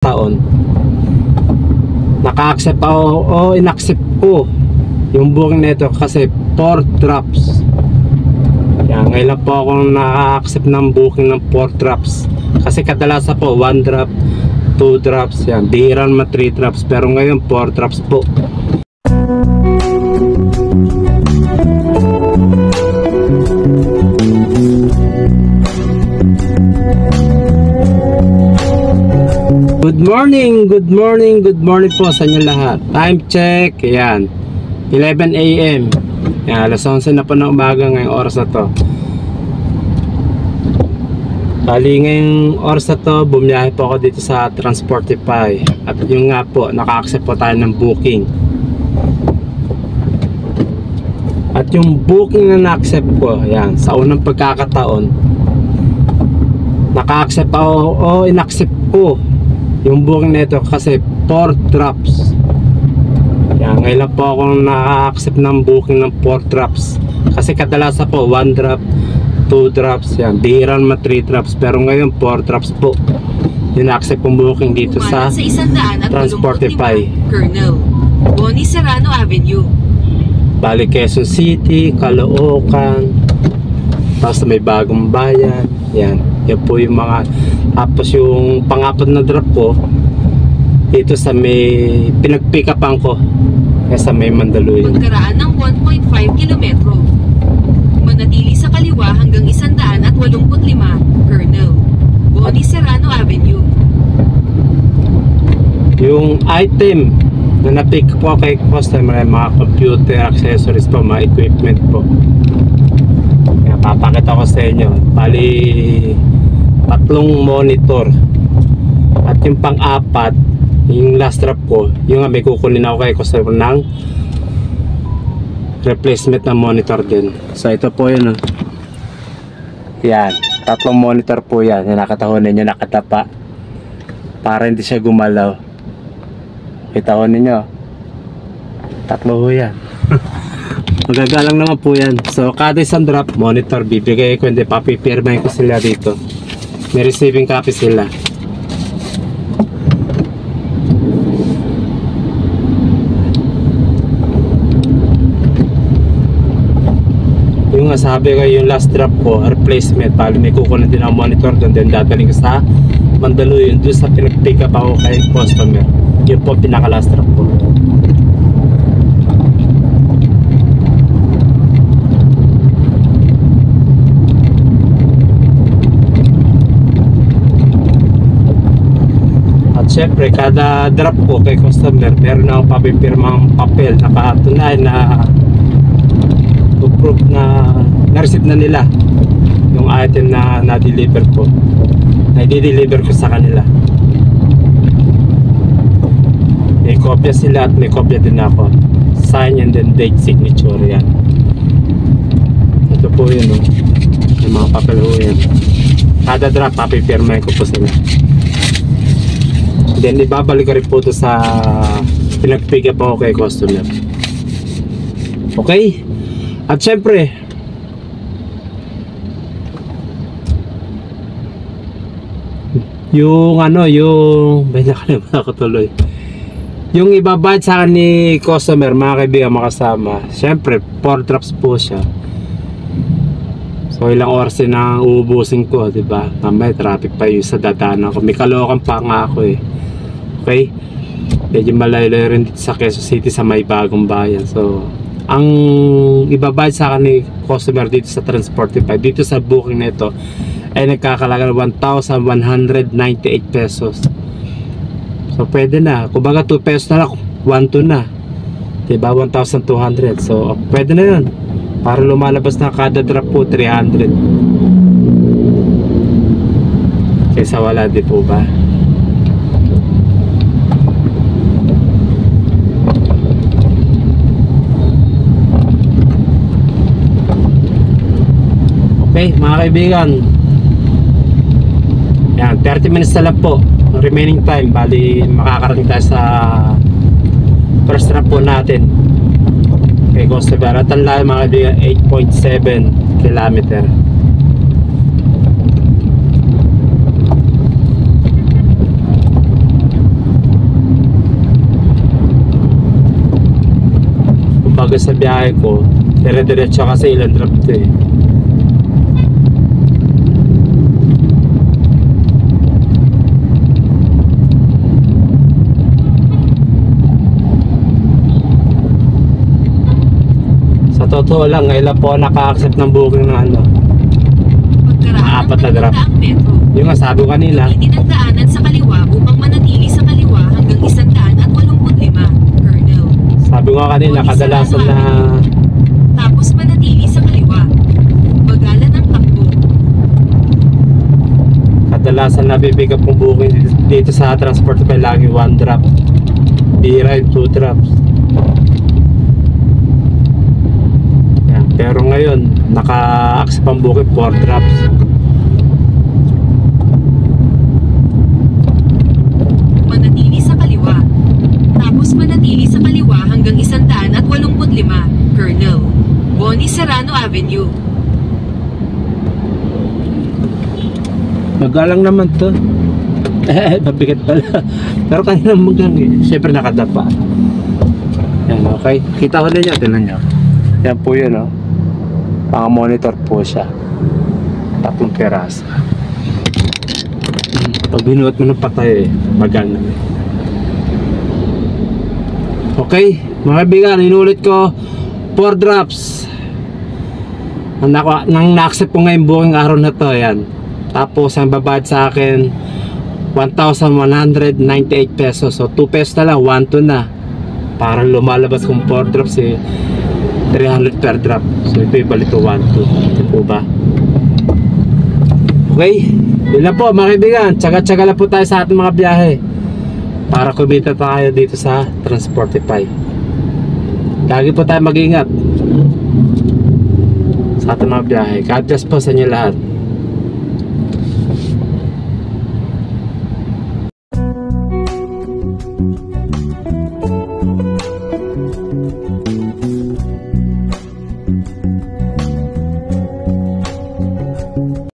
taon naka-accept ako o in-accept ko yung booking nito kasi 4 drops. Yan, ngayon lang po akong naka-accept ng booking ng 4 drops kasi kadalasan po 1 drop, 2 drops, yan, bihira naman 3 drops, pero ngayon 4 drops po. Good morning po sa inyo lahat. Time check, ayan, 11 AM. Ayan, alas 11 na po ng umaga ngayong oras na to. Bali ngayong oras na to, bumiyahe po ako dito sa Transportify. At yung nga po, naka-accept po tayo ng booking. At yung booking na na-accept ko, ayan, sa unang pagkakataon, naka-accept ako o in-accept ko yung booking nito kasi 4 drops. Yan, ngayon lang po akong naka-accept ng booking ng 4 drops kasi kadalasan po 1 drop, 2 drops, yan, bihira naman 3 drops, pero ngayon 4 drops po yung na-accept yung booking dito sa Transportify. Colonel Bonnie Serrano Avenue, bali Quezon City, Caloocan, tapos may Bagong Bayan. Yan, yan po yung mga. Tapos yung pang-apat na drop ko dito sa may pinag-pick-upan ko sa may Mandaluyong. pagkaraan ng 1.5 kilometro, manatili sa kaliwa hanggang 185 Colonel Bonnie Serrano Avenue. Yung item na na-pick po kay customer ay mga computer accessories po, mga equipment po. Kaya papakita ko sa inyo. Bali 3 monitor. At yung pang-apat, yung last drop ko, yung may kukunin ako kay customer ng replacement na monitor din. So ito po yun, yan, 3 monitor po yan. Yung nakatahonin nyo, nakatapa para hindi siya gumalaw. Kita ko ninyo, 3 po yan. Magagalang naman po yan. So kada isang drop monitor bibigay ko, hindi papipirmahin ko sila dito. May receiving copy sila. Yung nga sabi ko, yung last drop ko replacement, bali may kukunin din ang monitor doon, then dadaling ko sa Mandaluyong doon sa pinag-pick up ako kay customer. Yun po pinaka last drop ko. Siyempre, kada drop ko kay customer, meron na akong papipirmang papel na katunay na to prove na na-receive na nila yung item na na-deliver ko, na i-deliver ko sa kanila. May kopya sila at may kopya din ako. Sign and then date, signature, yan. Ito po yun, yung mga papel ho yan. Kada drop, papipirmahin ko po sila. Then ibabalik ko rin po ito sa pinag-pick up ako kay customer. Okay? At syempre, yung may nakalimutan ako tuloy. Yung ibabayad sa akin ni customer, mga kaibigan, makasama, syempre 4 drops po siya. So ilang oras din ang uubusin ko, diba? Mamaya traffic pa yung sa dadaanan ko. May Caloocan pa nga ako eh. Okay, medyo malayo rin dito sa Quezon City sa may Bagong Bayan. So ang ibabayad sa akin ni customer dito sa Transportify, dito sa booking nito, ay nagkakalaga ng 1,198 pesos. So pwede na, kumbaga 2 pesos na lang, 1,200 na, diba? 1,200. So pwede na yun, para lumalabas na kada drop po 300 kaysa wala, di po ba? Okay, mga kaibigan, yan, 30 minutes na lang po remaining time. Bali makakarating tayo sa first drop po natin kay customer. At ang layo, mga kaibigan, 8.7 kilometer. biyahe ko. Dire-diretso kasi ilang drop to eh. Sa totoo lang, ngayon po naka-accept ng booking ng ano. Pagkaraan Apat na ng drop. 200 metro, Yung nga sabi ko kanina, gamitin ang daanan sa kaliwa upang manatili sa kaliwa hanggang 185, Colonel. sabi ko nga kanina, kadalasan na Tapos manatili sa kaliwa. Bagalan ang takbo. kadalasan na pipick up kong booking dito sa Transportify lagi 1 drop. Bira yung 2 drops. Yan. Pero ngayon, naka-accept ang booking 4 drops. Manatili sa kaliwa. Tapos manatili sa kaliwa hanggang 185, Colonel. Bonnie Serrano Avenue. Magalang naman to. Mabigat pala. Pero kanina magang eh. Siyempre nakadapa. Yan, okay. Kita ko din yan. Tinan nyo. Yan po yun, oh. Pang-monitor po siya. 3 peraso. Pag binuot mo ng patay eh, magaan na. Okay, mga kaibigan, inulit ko 4 drops. Nang na-accept ko ngayon buong araw na to, yan. Tapos ang babayad sa akin 1,198 pesos. So 2 pesos na lang, 1,2 na. Para lumalabas kung 4 drops eh, 300 per drop. So equivalent to 1,2. Ito po ba? Okay, yun lang po mga kaibigan. Tsaga-tsaga lang po tayo sa ating mga biyahe para kumita tayo dito sa Transportify. Lagi po tayo mag-ingat sa ating mga biyahe. God bless po sa inyo lahat.